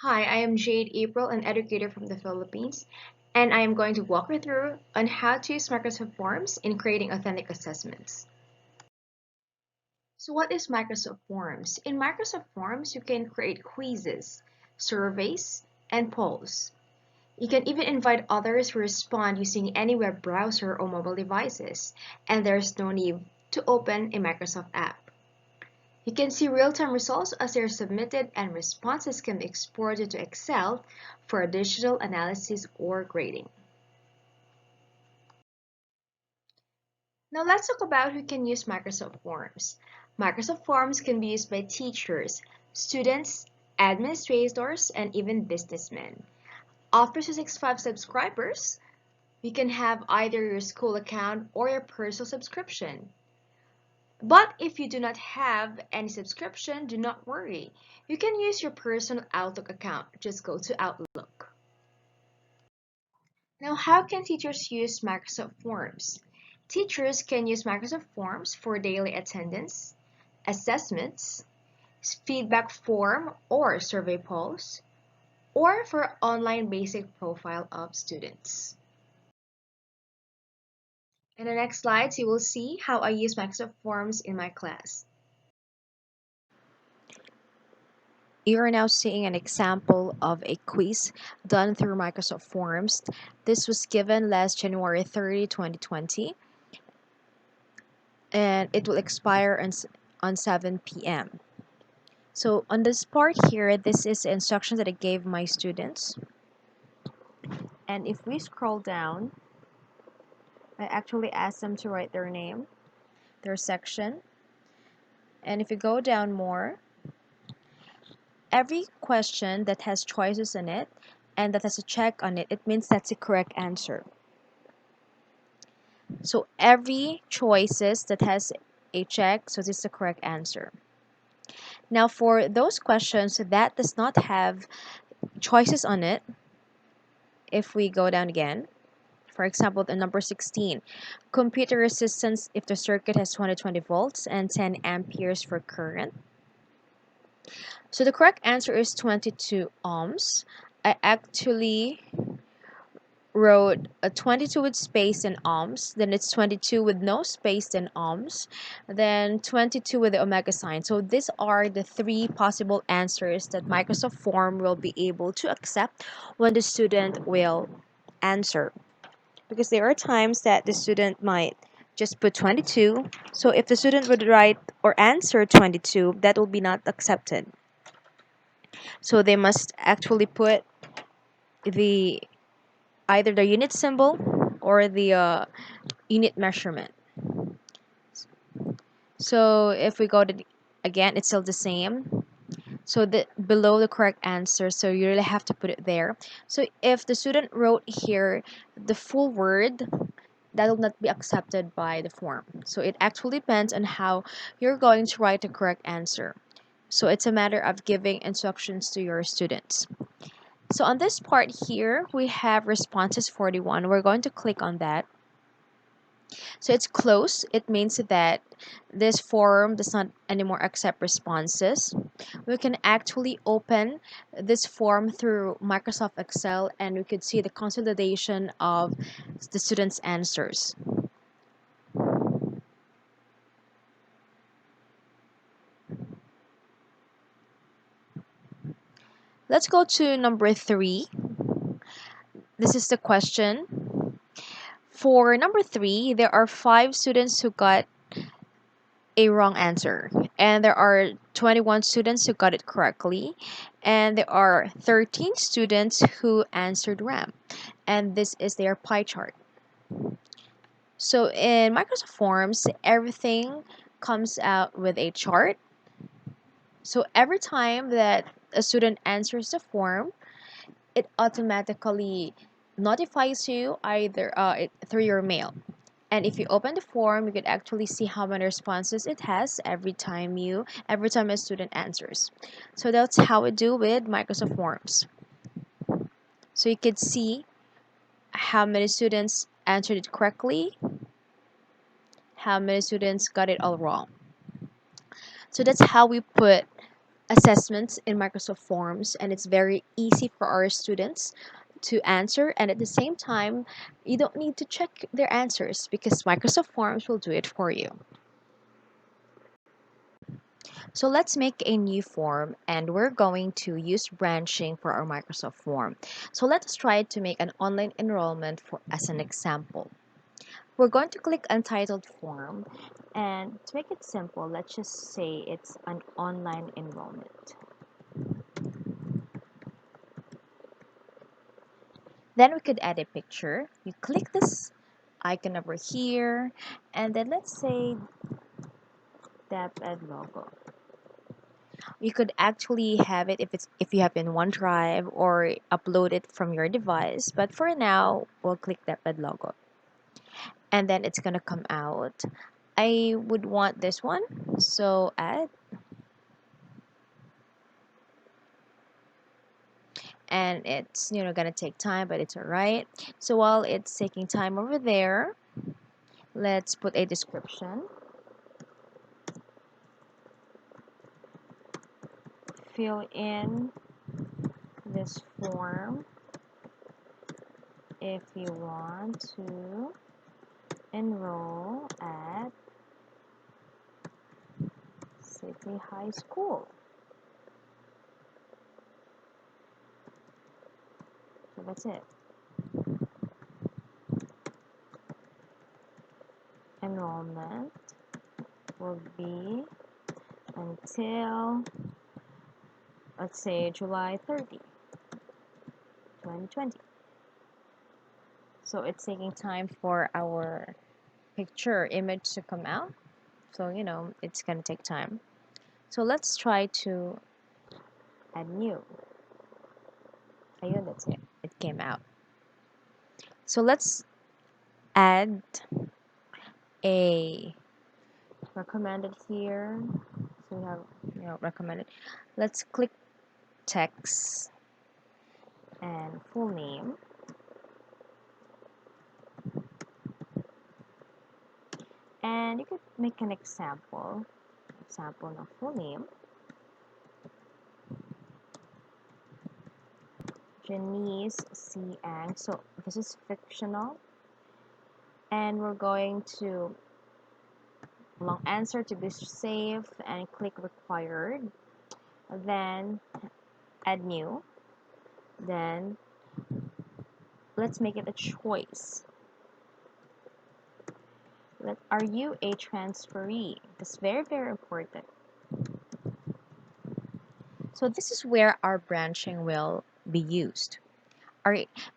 Hi, I am Jade April, an educator from the Philippines, and I am going to walk you through on how to use Microsoft Forms in creating authentic assessments. So what is Microsoft Forms? In Microsoft Forms, you can create quizzes, surveys, and polls. You can even invite others to respond using any web browser or mobile devices, and there's no need to open a Microsoft app. You can see real-time results as they are submitted, and responses can be exported to Excel for additional analysis or grading. Now let's talk about who can use Microsoft Forms. Microsoft Forms can be used by teachers, students, administrators, and even businessmen. Office 365 subscribers, you can have either your school account or your personal subscription. But if you do not have any subscription, do not worry. You can use your personal Outlook account. Just go to Outlook. Now, how can teachers use Microsoft Forms? Teachers can use Microsoft Forms for daily attendance, assessments, feedback form or survey polls, or for online basic profile of students. In the next slides, you will see how I use Microsoft Forms in my class. You are now seeing an example of a quiz done through Microsoft Forms. This was given last January 30, 2020, and it will expire on 7 p.m. So on this part here, this is the instructions that I gave my students. And if we scroll down, I actually asked them to write their name, their section. And if you go down more, every question that has choices in it and that has a check on it, it means that's the correct answer. So every choices that has a check, so this is the correct answer. Now for those questions that does not have choices on it, if we go down again, for example, the number 16, computer resistance if the circuit has 220 volts and 10 amperes for current. So the correct answer is 22 ohms. I actually wrote a 22 with space and ohms, then it's 22 with no space and ohms, then 22 with the omega sign. So these are the three possible answers that Microsoft Form will be able to accept when the student will answer. Because there are times that the student might just put 22. So if the student would write or answer 22, that will be not accepted. So they must actually put the either the unit symbol or the unit measurement. So if we go to again, it's still the same. So the below the correct answer, so you really have to put it there. So if the student wrote here the full word, that will not be accepted by the form. So it actually depends on how you're going to write the correct answer. So it's a matter of giving instructions to your students. So on this part here, we have responses 41. We're going to click on that. So it's closed. It means that this form does not anymore accept responses. We can actually open this form through Microsoft Excel and we could see the consolidation of the students' answers. Let's go to number 3. This is the question. For number 3, there are 5 students who got a wrong answer, and there are 21 students who got it correctly, and there are 13 students who answered RAM, and this is their pie chart. So in Microsoft Forms, everything comes out with a chart. So every time that a student answers the form, it automatically notifies you either through your mail. And if you open the form, you can actually see how many responses it has every time a student answers. So that's how we do with Microsoft Forms. So you could see how many students answered it correctly, how many students got it all wrong. So that's how we put assessments in Microsoft Forms, and it's very easy for our students to answer. And at the same time, you don't need to check their answers because Microsoft Forms will do it for you. So let's make a new form, and we're going to use branching for our Microsoft form. So let us try to make an online enrollment for as an example. We're going to click Untitled Form, and to make it simple, let's just say it's an online enrollment. Then we could add a picture. You click this icon over here, and then let's say DepEd logo. You could actually have it if you have in OneDrive or upload it from your device. But for now, we'll click DepEd logo, and then it's gonna come out. I would want this one, so add, and it's gonna take time, but it's alright. So while it's taking time over there, let's put a description. Fill in this form if you want to enroll at City High School. So that's it. Enrollment will be until, let's say, July 30, 2020. So it's taking time for our picture image to come out. So, it's going to take time. So let's try to add new. Ayun, that's it. It came out. So let's add a recommended here. So we have, recommended. Let's click text and full name. And you could make an example of full name. Janice C. Ang. So this is fictional. And we're going to long answer to be safe and click required. Then add new. Then let's make it a choice. Are you a transferee? That's very, very important. So this is where our branching will be used.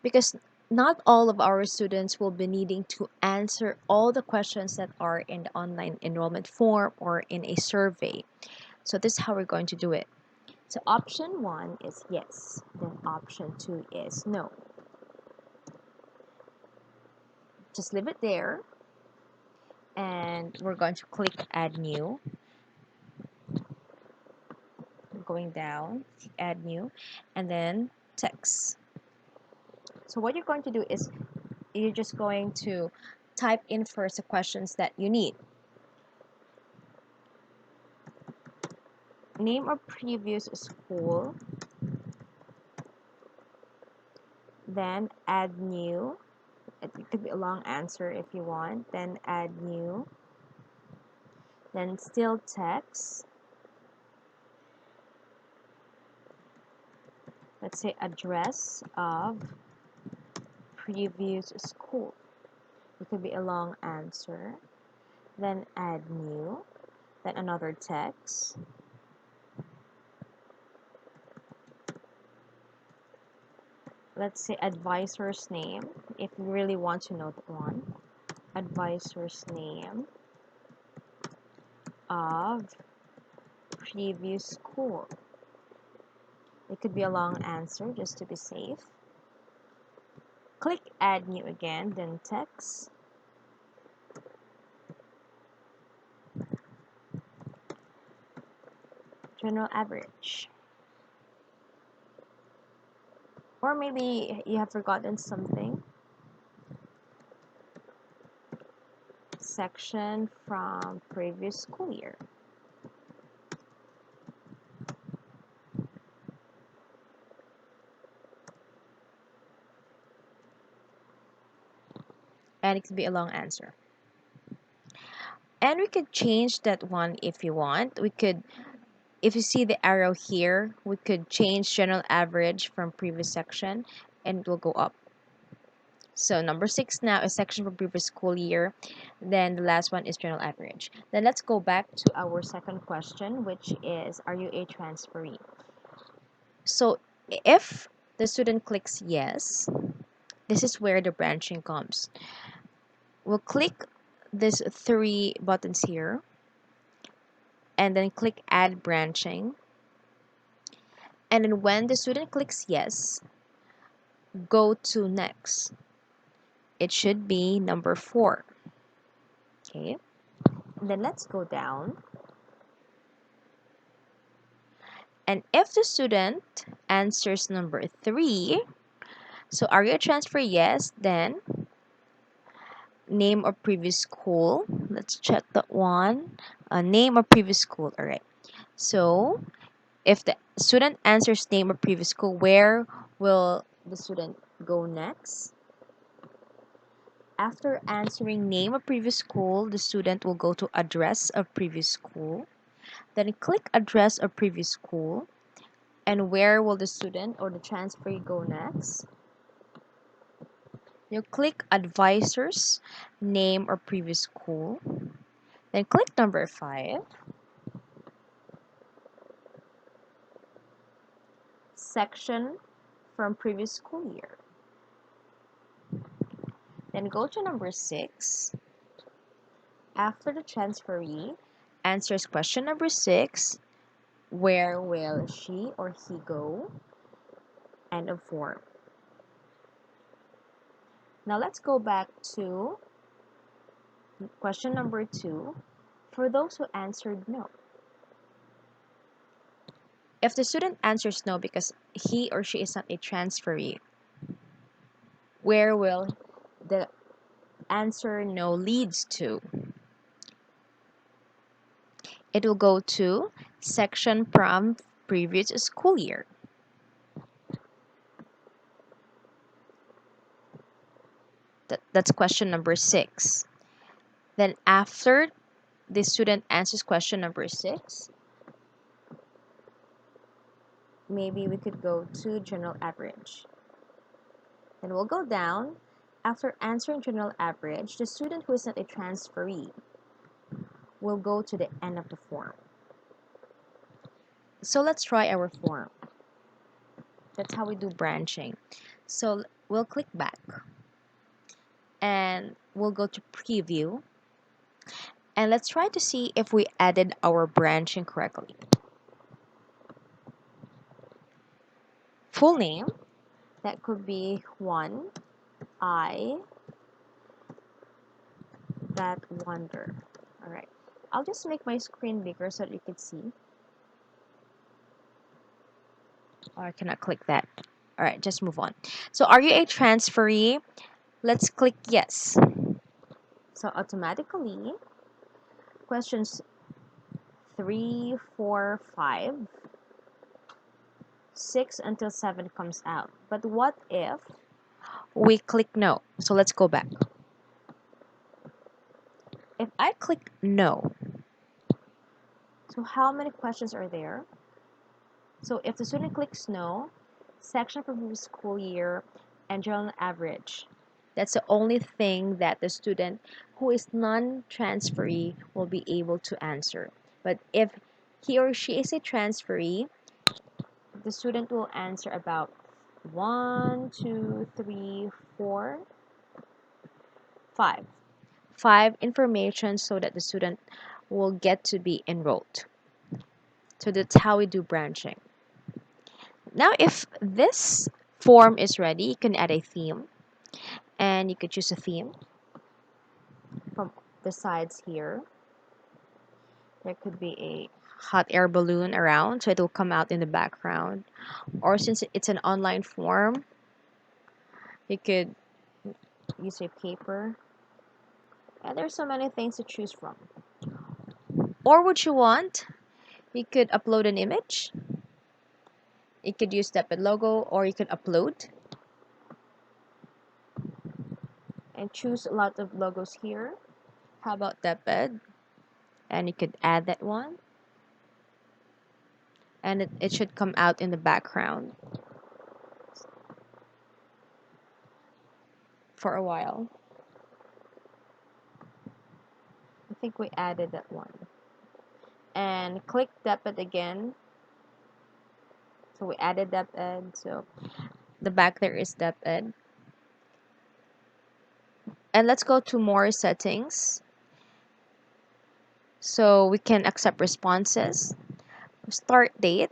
Because not all of our students will be needing to answer all the questions that are in the online enrollment form or in a survey. So this is how we're going to do it. So option 1 is yes, then option 2 is no. Just leave it there, and we're going to click add new. Going down, add new, and then text. So what you're going to do is you're just going to type in first the questions that you need. Name of previous school, then add new. It could be a long answer if you want, then add new, then still text. Let's say address of previous school. It could be a long answer, then add new, then another text. Let's say advisor's name, if you really want to know that one. Advisor's name of previous school. It could be a long answer just to be safe. Click add new again, then text. General average. Or maybe you have forgotten something. Section from previous school year. and it could be a long answer. And we could change that one if you want. We could, if you see the arrow here, we could change general average from previous section and it will go up. So number 6 now is section from previous school year. Then the last one is general average. Then let's go back to our second question, which is, are you a transferee? So if the student clicks yes, this is where the branching comes. We'll click these 3 buttons here and then click add branching. And then when the student clicks yes, go to next. It should be number 4. Okay. And then let's go down. And if the student answers number 3, so are you a transfer? Yes, then name of previous school. Let's check that one. Name of previous school. All right. So if the student answers name of previous school, where will the student go next? After answering name of previous school, the student will go to address of previous school. Then click address of previous school. And where will the student or the transferee go next? You click advisors, name or previous school. Then click number 5. Section from previous school year. Then go to number 6. After the transferee answers question number 6, where will she or he go? End of form. Now let's go back to question number 2 for those who answered no. If the student answers no because he or she is not a transferee, where will the answer no leads to? It will go to section from previous school year. That's question number 6. Then after the student answers question number 6, maybe we could go to general average. Then we'll go down. After answering general average, the student who is not a transferee will go to the end of the form. So let's try our form. That's how we do branching. So we'll click back and we'll go to preview. And let's try to see if we added our branching correctly. Full name, that could be 1, I, that wonder. Alright, I'll just make my screen bigger so that you can see. Oh, I cannot click that. Alright, just move on. So are you a transferee? Let's click yes. So automatically, questions 3, 4, 5, 6 until 7 comes out. But what if we click no? So let's go back. If I click no, so how many questions are there? So if the student clicks no, section from previous school year, and general average, that's the only thing that the student who is non-transferee will be able to answer. But if he or she is a transferee, the student will answer about 1, 2, 3, 4, 5. 5 information so that the student will get to be enrolled. So that's how we do branching. Now, if this form is ready, you can add a theme. And you could choose a theme from the sides here. There could be a hot air balloon around, so it will come out in the background. Or since it's an online form, you could use a paper. And there's so many things to choose from. Or would you want, you could upload an image. You could use that logo, or you could upload. and choose a lot of logos here. How about debit? And you could add that one, and it should come out in the background for a while. I think we added that one. And click debit again. So we added debit. So the back there is debit. And let's go to more settings. So we can accept responses. Start date.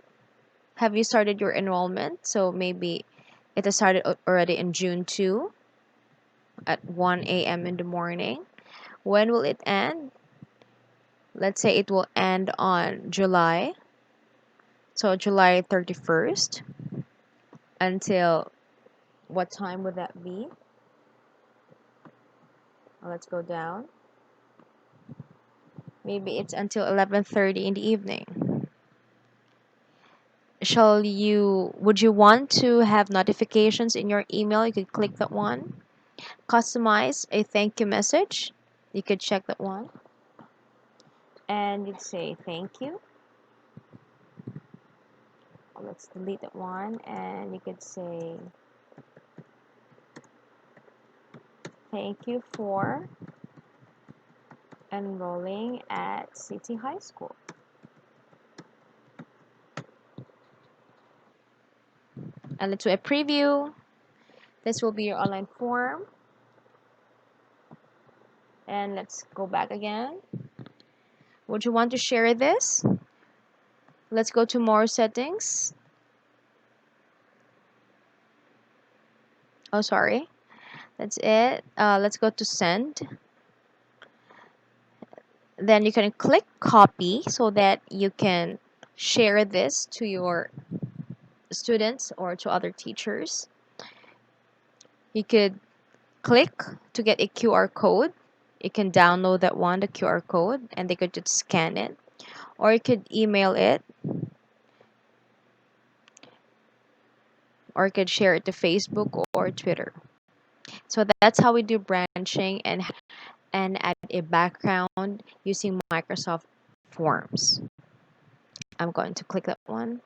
Have you started your enrollment? So maybe it has started already in June 2 at 1 a.m. in the morning. When will it end? Let's say it will end on July. So July 31st. Until what time would that be? Let's go down. Maybe it's until 11:30 in the evening. Would you want to have notifications in your email? You could click that one. Customize a thank you message. You could check that one. And you'd say thank you. Let's delete that one. And you could say thank you for enrolling at City High School. And let's do a preview. This will be your online form. And let's go back again. Would you want to share this? Let's go to more settings. Oh, sorry. That's it. Let's go to send. Then you can click copy so that you can share this to your students or to other teachers. You could click to get a QR code. You can download that one, the QR code, and they could just scan it. Or you could email it, or you could share it to Facebook or Twitter. So that's how we do branching and add a background using Microsoft Forms. I'm going to click that one.